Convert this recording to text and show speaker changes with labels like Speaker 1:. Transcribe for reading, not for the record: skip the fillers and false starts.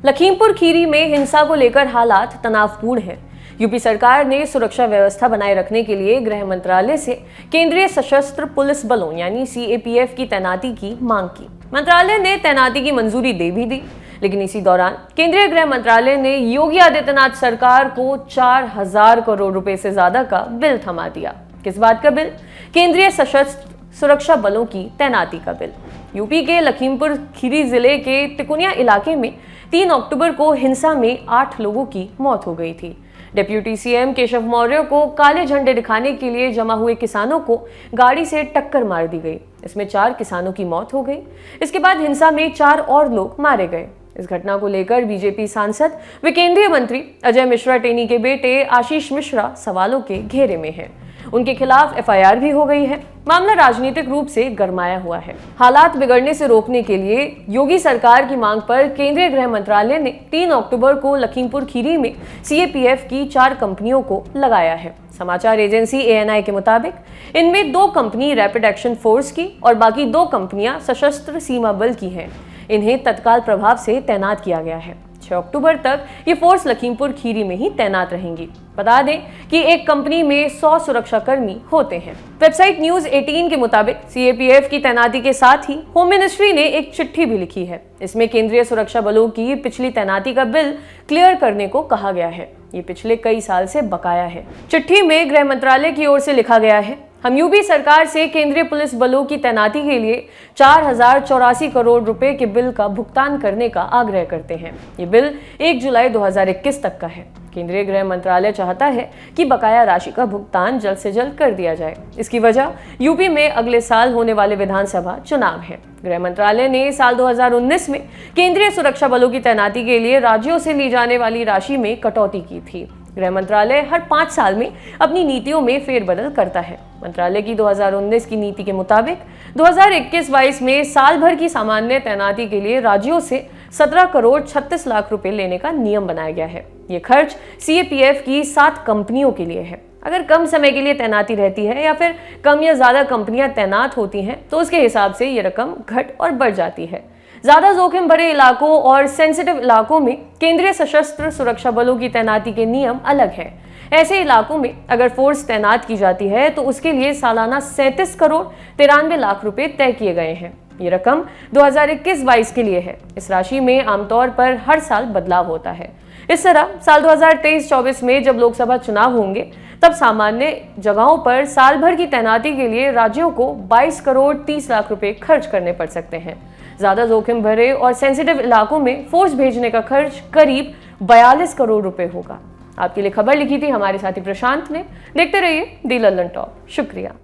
Speaker 1: लखीमपुर खीरी में हिंसा को लेकर हालात तनावपूर्ण हैं। यूपी सरकार ने सुरक्षा व्यवस्था बनाए रखने के लिए गृह मंत्रालय से केंद्रीय सशस्त्र पुलिस बलों यानी सीएपीएफ की तैनाती की मांग की। मंत्रालय ने तैनाती की मंजूरी दे भी दी, लेकिन इसी दौरान केंद्रीय गृह मंत्रालय ने योगी आदित्यनाथ सरकार को 4,000 करोड़ रुपए से ज्यादा का बिल थमा दिया। किस बात का बिल? केंद्रीय सशस्त्र सुरक्षा बलों की तैनाती का बिल। यूपी के लखीमपुर खीरी जिले के तिकुनिया इलाके में 3 अक्टूबर को हिंसा में 8 लोगों की मौत हो गई थी। डिप्टी सीएम केशव मौर्य को काले झंडे दिखाने के लिए जमा हुए किसानों को गाड़ी से टक्कर मार दी गई। इसमें 4 किसानों की मौत हो गई। इसके बाद हिंसा में 4 और लोग मारे गए। इस घटना को लेकर बीजेपी सांसद व केंद्रीय मंत्री अजय मिश्रा टेनी के बेटे आशीष मिश्रा सवालों के घेरे में हैं। उनके खिलाफ एफआईआर भी हो गई है। मामला राजनीतिक रूप से गरमाया हुआ है। हालात बिगड़ने से रोकने के लिए योगी सरकार की मांग पर केंद्रीय गृह मंत्रालय ने 3 अक्टूबर को लखीमपुर खीरी में सीएपीएफ की 4 कंपनियों को लगाया है। समाचार एजेंसी एएनआई के मुताबिक इनमें 2 कंपनी रैपिड एक्शन फोर्स की और बाकी 2 कंपनियां सशस्त्र सीमा बल की हैं। इन्हें तत्काल प्रभाव से तैनात किया गया है। 6 अक्टूबर तक ये फोर्स लखीमपुर खीरी में ही तैनात रहेंगी। बता दें कि एक कंपनी में 100 सुरक्षाकर्मी होते हैं। वेबसाइट न्यूज 18 के मुताबिक सीएपीएफ की तैनाती के साथ ही होम मिनिस्ट्री ने एक चिट्ठी भी लिखी है। इसमें केंद्रीय सुरक्षा बलों की पिछली तैनाती का बिल क्लियर करने को कहा गया है। ये पिछले कई साल से बकाया है। चिट्ठी में गृह मंत्रालय की ओर से लिखा गया है, हम यूपी सरकार से केंद्रीय पुलिस बलों की तैनाती के लिए 4,084 करोड़ रुपए के बिल का भुगतान करने का आग्रह करते हैं। ये बिल 1 जुलाई 2021 तक का है। केंद्रीय गृह मंत्रालय चाहता है कि बकाया राशि का भुगतान जल्द से जल्द कर दिया जाए। इसकी वजह यूपी में अगले साल होने वाले विधानसभा चुनाव है। गृह मंत्रालय ने साल 2019 में केंद्रीय सुरक्षा बलों की तैनाती के लिए राज्यों से ली जाने वाली राशि में कटौती की थी। गृह मंत्रालय हर 5 साल में अपनी नीतियों में फेरबदल करता है। मंत्रालय की 2019 की नीति के मुताबिक 2021-22 में साल भर की सामान्य तैनाती के लिए राज्यों से 17 करोड़ 36 लाख रुपए लेने का नियम बनाया गया है। ये खर्च सीएपीएफ की 7 कंपनियों के लिए है। अगर कम समय के लिए तैनाती रहती है या फिर कम या ज्यादा कंपनियां तैनात होती हैं तो उसके हिसाब से ये रकम घट और बढ़ जाती है। ज्यादा जोखिम भरे इलाकों और सेंसिटिव इलाकों में केंद्रीय सशस्त्र सुरक्षा बलों की तैनाती के नियम अलग हैं। ऐसे इलाकों में अगर फोर्स तैनात की जाती है तो उसके लिए सालाना 37 करोड़ 93 लाख रुपए तय किए गए हैं। ये रकम 2021-22 के लिए है। इस राशि में आमतौर पर हर साल बदलाव होता है। इस तरह साल 2023-24 में जब लोकसभा चुनाव होंगे तब सामान्य जगहों पर साल भर की तैनाती के लिए राज्यों को 22 करोड़ 30 लाख रुपए खर्च करने पड़ सकते हैं। ज्यादा जोखिम भरे और सेंसिटिव इलाकों में फोर्स भेजने का खर्च करीब 42 करोड़ रुपए होगा। आपके लिए खबर लिखी थी हमारे साथी प्रशांत ने। देखते रहिए दी लल्लन टॉप। शुक्रिया।